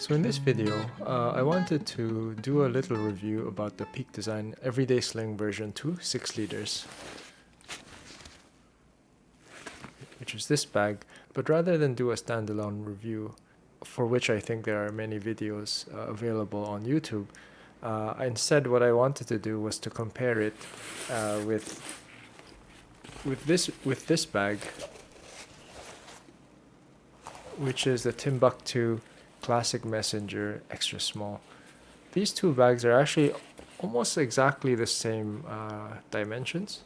So in this video, I wanted to do a little review about the Peak Design Everyday Sling version 2, 6 liters, which is this bag. But rather than do a standalone review, for which I think there are many videos available on YouTube, instead what I wanted to do was to compare it with this bag, which is the Timbuk2 Classic Messenger XS small. These two bags are actually almost exactly the same dimensions.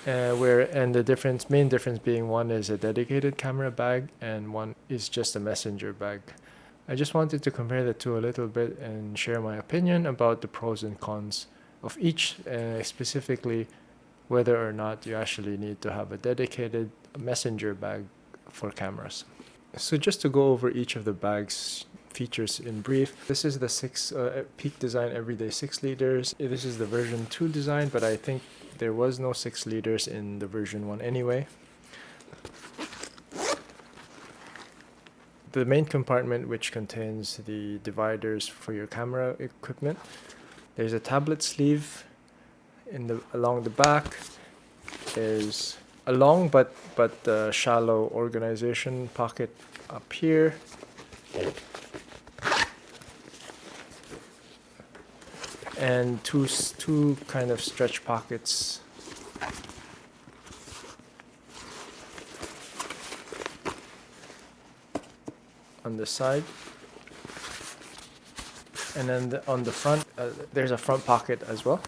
And the main difference being one is a dedicated camera bag and one is just a messenger bag. I just wanted to compare the two a little bit and share my opinion about the pros and cons of each, specifically whether or not you actually need to have a dedicated messenger bag for cameras. So just to go over each of the bag's features in brief, this is the Peak Design Everyday 6 liters. This is the version 2 design, but I think there was no 6 liters in the version 1 anyway. The main compartment, which contains the dividers for your camera equipment. There's a tablet sleeve along the back. There's a long but shallow organization pocket up here. And two kind of stretch pockets on the side. And then on the front, there's a front pocket as well.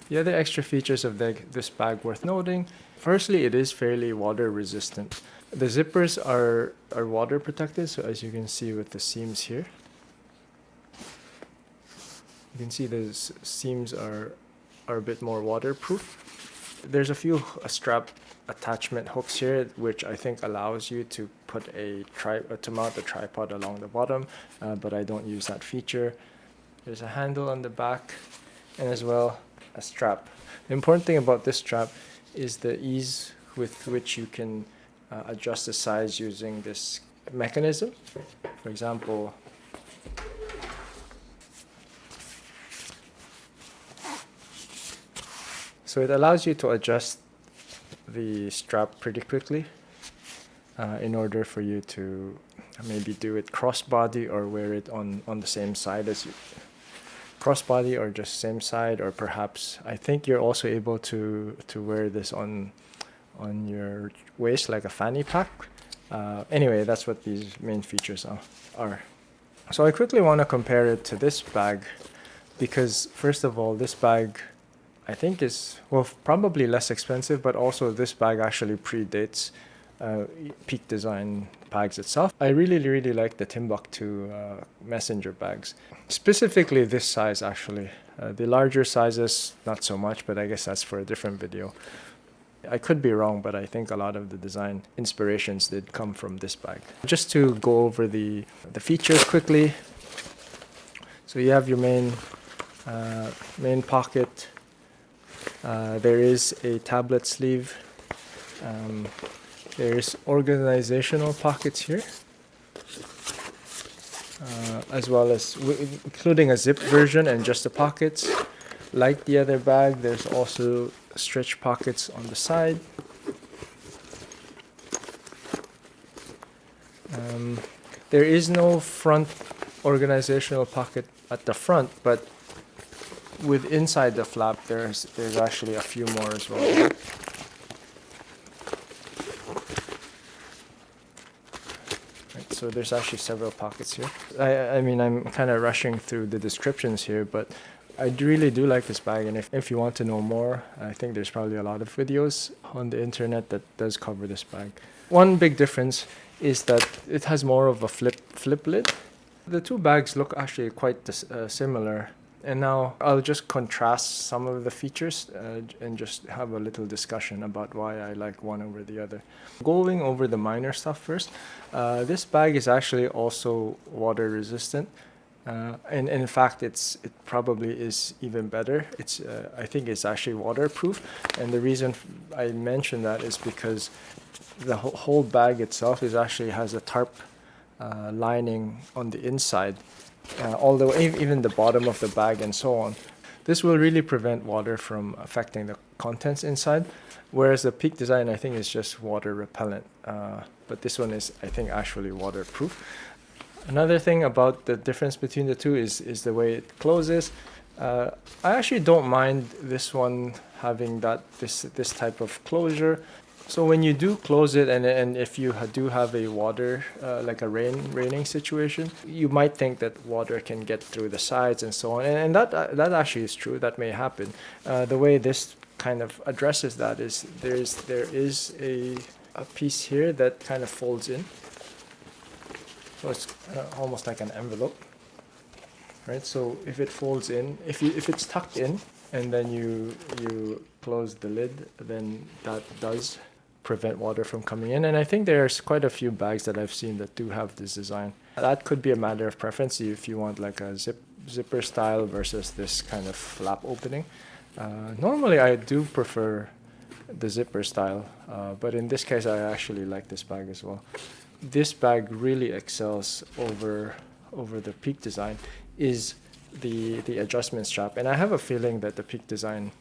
The other extra features of this bag worth noting: firstly, it is fairly water resistant. The zippers are water protected, so as you can see with the seams here, you can see the seams are a bit more waterproof. There's a few strap attachment hooks here, which I think allows you to put to mount a tripod along the bottom, but I don't use that feature. There's a handle on the back, and as well a strap. The important thing about this strap is the ease with which you can adjust the size using this mechanism. For example, so it allows you to adjust the strap pretty quickly in order for you to maybe do it crossbody or wear it on the same side as you. Crossbody or just same side, or perhaps I think you're also able to wear this on your waist like a fanny pack. Anyway, that's what these main features are. So I quickly want to compare it to this bag because, first of all, this bag I think is, well, probably less expensive, but also this bag actually predates Peak Design bags itself. I really like the Timbuk2 messenger bags, specifically this size actually. The larger sizes not so much, but I guess that's for a different video. I could be wrong, but I think a lot of the design inspirations did come from this bag. Just to go over the features quickly. So you have your main pocket. There is a tablet sleeve. There's organizational pockets here, as well as including a zip version and just the pockets. Like the other bag, there's also stretch pockets on the side. There is no front organizational pocket at the front, but inside the flap, there's actually a few more as well. So there's actually several pockets here. I mean, I'm kind of rushing through the descriptions here, but I really do like this bag, and if you want to know more, I think there's probably a lot of videos on the internet that does cover this bag. One big difference is that it has more of a flip lid. The two bags look actually quite similar. And now I'll just contrast some of the features and just have a little discussion about why I like one over the other. Going over the minor stuff first, this bag is actually also water resistant. And in fact, it probably is even better. I think it's actually waterproof, and the reason I mention that is because the whole bag itself actually has a tarp lining on the inside, all the way, even the bottom of the bag and so on. This will really prevent water from affecting the contents inside, whereas the Peak Design, I think, is just water repellent, but this one is, I think, actually waterproof. Another thing about the difference between the two is the way it closes. I actually don't mind this one having this type of closure. So when you do close it, and if you do have a water, like a raining situation, you might think that water can get through the sides and so on, and that actually is true. That may happen. The way this kind of addresses that is there is a piece here that kind of folds in. So it's almost like an envelope, right? So if it folds in, if it's tucked in, and then you close the lid, then that does prevent water from coming in. And I think there's quite a few bags that I've seen that do have this design. That could be a matter of preference if you want like a zipper style versus this kind of flap opening. Normally I do prefer the zipper style, but in this case I actually like this bag as well. This bag really excels over the Peak Design is the adjustment strap, and I have a feeling that the Peak Design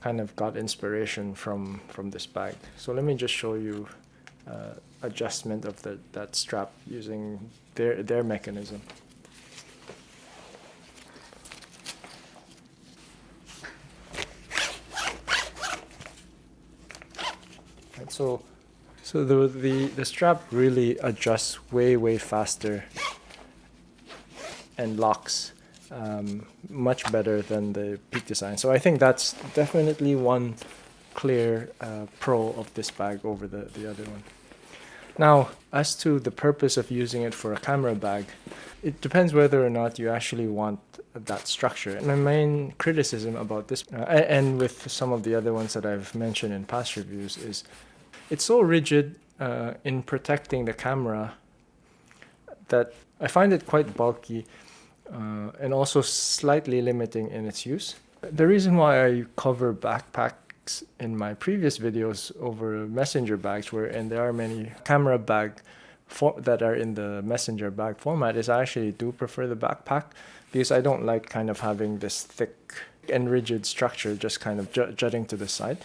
kind of got inspiration from this bag. So let me just show you adjustment of that strap using their mechanism. Right, so the strap really adjusts way faster and locks much better than the Peak Design. So I think that's definitely one clear pro of this bag over the other one. Now, as to the purpose of using it for a camera bag, it depends whether or not you actually want that structure. And my main criticism about this, and with some of the other ones that I've mentioned in past reviews, is it's so rigid in protecting the camera that I find it quite bulky and also slightly limiting in its use. The reason why I cover backpacks in my previous videos over messenger bags, and there are many camera bag that are in the messenger bag format, is I actually do prefer the backpack because I don't like kind of having this thick and rigid structure just kind of jutting to the side.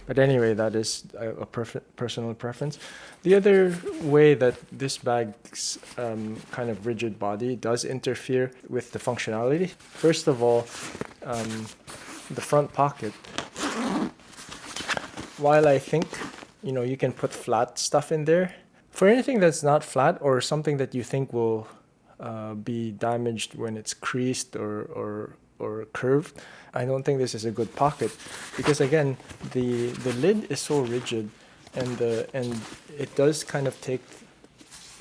But anyway, that is a personal preference. The other way that this bag's kind of rigid body does interfere with the functionality, first of all, the front pocket. While I think, you can put flat stuff in there, for anything that's not flat or something that you think will be damaged when it's creased or curved, I don't think this is a good pocket, because again, the lid is so rigid, and it does kind of take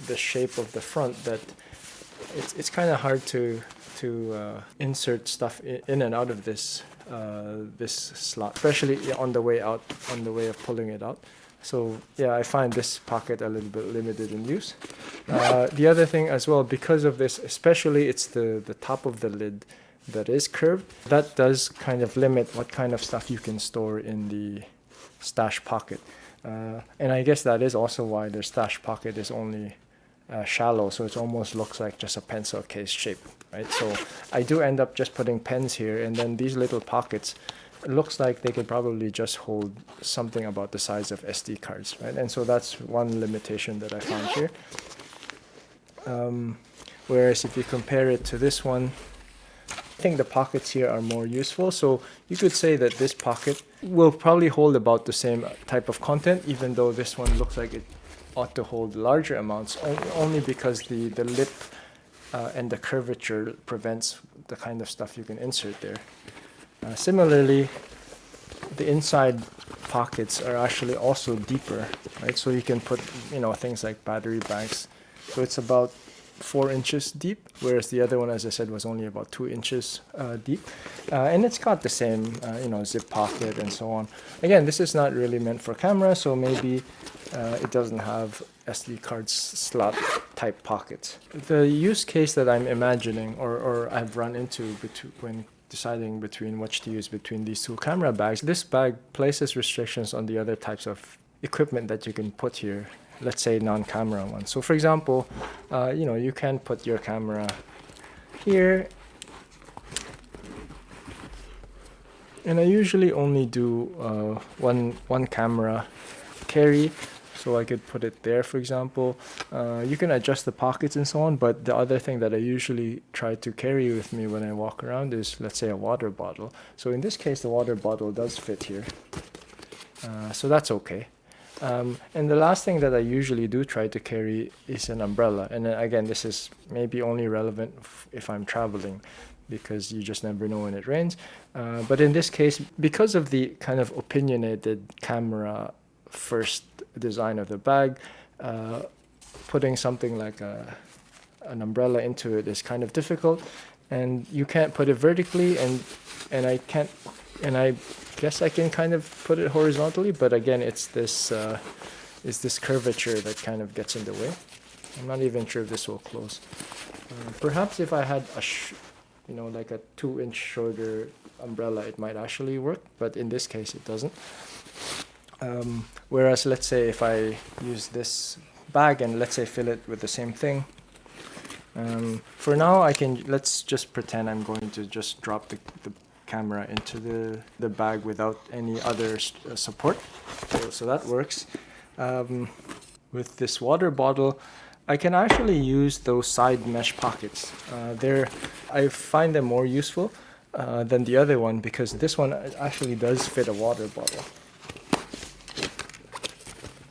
the shape of the front that it's kind of hard to insert stuff in and out of this slot, especially on the way out, on the way of pulling it out. So yeah, I find this pocket a little bit limited in use. The other thing as well, because of this, especially it's the top of the lid that is curved, that does kind of limit what kind of stuff you can store in the stash pocket. And I guess that is also why the stash pocket is only shallow, so it almost looks like just a pencil case shape, right? So I do end up just putting pens here, and then these little pockets, it looks like they could probably just hold something about the size of SD cards, right? And so that's one limitation that I found here. Whereas if you compare it to this one, I think the pockets here are more useful. So you could say that this pocket will probably hold about the same type of content, even though this one looks like it ought to hold larger amounts, only because the lip and the curvature prevents the kind of stuff you can insert there. Similarly, the inside pockets are actually also deeper, right? So you can put, things like battery banks. So it's about 4 inches deep, whereas the other one, as I said, was only about 2 inches deep. And it's got the same, zip pocket and so on. Again, this is not really meant for camera, so maybe it doesn't have SD card slot type pockets. The use case that I'm imagining or I've run into when deciding between which to use between these two camera bags, this bag places restrictions on the other types of equipment that you can put here, let's say non-camera ones. So for example, you can put your camera here, and I usually only do one camera carry, so I could put it there, for example. You can adjust the pockets and so on, but the other thing that I usually try to carry with me when I walk around is, let's say, a water bottle. So in this case, the water bottle does fit here, so that's okay. And the last thing that I usually do try to carry is an umbrella. And again, this is maybe only relevant if I'm traveling, because you just never know when it rains. But in this case, because of the kind of opinionated camera first design of the bag, putting something like an umbrella into it is kind of difficult, and you can't put it vertically, and I guess I can kind of put it horizontally, but again, it's this curvature that kind of gets in the way. I'm not even sure if this will close. Perhaps if I had like a 2-inch shorter umbrella, it might actually work, but in this case it doesn't. Whereas let's say if I use this bag and let's say fill it with the same thing, for now let's just pretend I'm going to just drop the camera into the bag without any other support, so that works. With this water bottle, I can actually use those side mesh pockets. I find them more useful than the other one, because this one actually does fit a water bottle.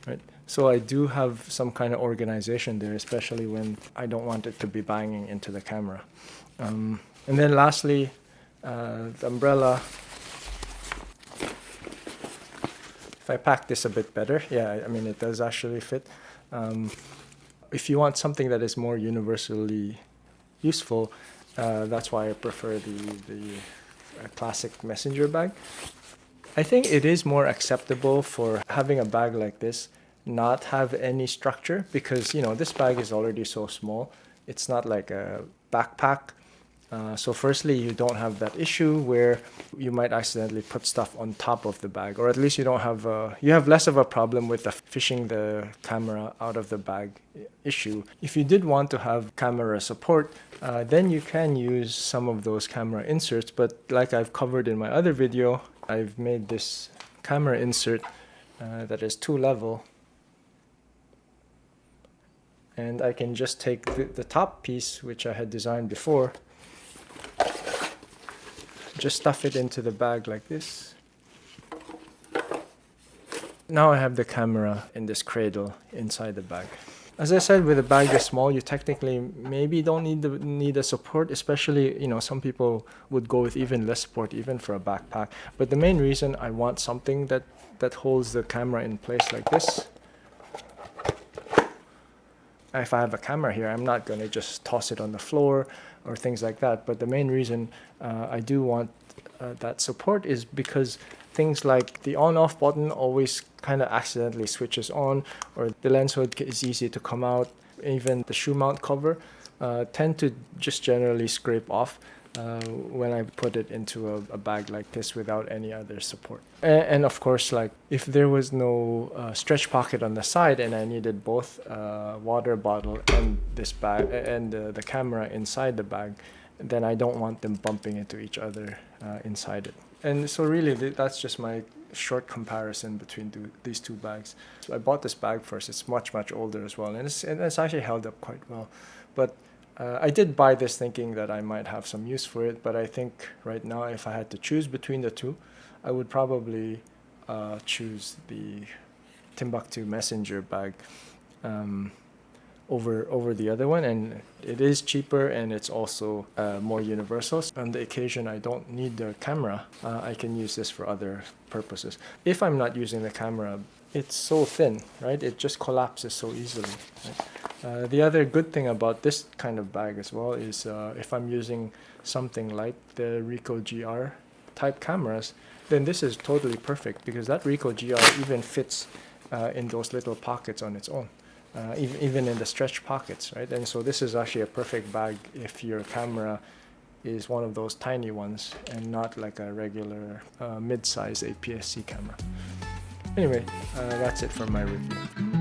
Right. So I do have some kind of organization there, especially when I don't want it to be banging into the camera. And then lastly, the umbrella. If I pack this a bit better, yeah, I mean, it does actually fit. If you want something that is more universally useful, that's why I prefer the classic messenger bag. I think it is more acceptable for having a bag like this not have any structure, because this bag is already so small. It's not like a backpack. So firstly, you don't have that issue where you might accidentally put stuff on top of the bag, or at least you have less of a problem with the fishing the camera out of the bag issue. If you did want to have camera support, then you can use some of those camera inserts, but like I've covered in my other video, I've made this camera insert that is 2-level, and I can just take the top piece, which I had designed before, just stuff it into the bag like this. Now I have the camera in this cradle inside the bag. As I said, with a bag this small, you technically maybe don't need a support, especially, some people would go with even less support, even for a backpack. But the main reason I want something that holds the camera in place like this. If I have a camera here, I'm not going to just toss it on the floor or things like that. But the main reason I do want that support is because things like the on-off button always kind of accidentally switches on, or the lens hood is easy to come out. Even the shoe mount cover tend to just generally scrape off when I put it into a bag like this without any other support. And of course, like if there was no stretch pocket on the side and I needed both water bottle and this bag and the camera inside the bag, then I don't want them bumping into each other inside it. And so really that's just my short comparison between these two bags. So I bought this bag first. It's much older as well, and it's actually held up quite well. But I did buy this thinking that I might have some use for it, but I think right now if I had to choose between the two, I would probably choose the Timbuk2 Messenger bag over the other one, and it is cheaper and it's also more universal. On the occasion I don't need the camera, I can use this for other purposes. If I'm not using the camera, it's so thin, right? It just collapses so easily. Right? The other good thing about this kind of bag as well is if I'm using something like the Ricoh GR type cameras, then this is totally perfect, because that Ricoh GR even fits in those little pockets on its own. even in the stretch pockets, right? And so this is actually a perfect bag if your camera is one of those tiny ones and not like a regular mid-size APS-C camera. Anyway, that's it for my review.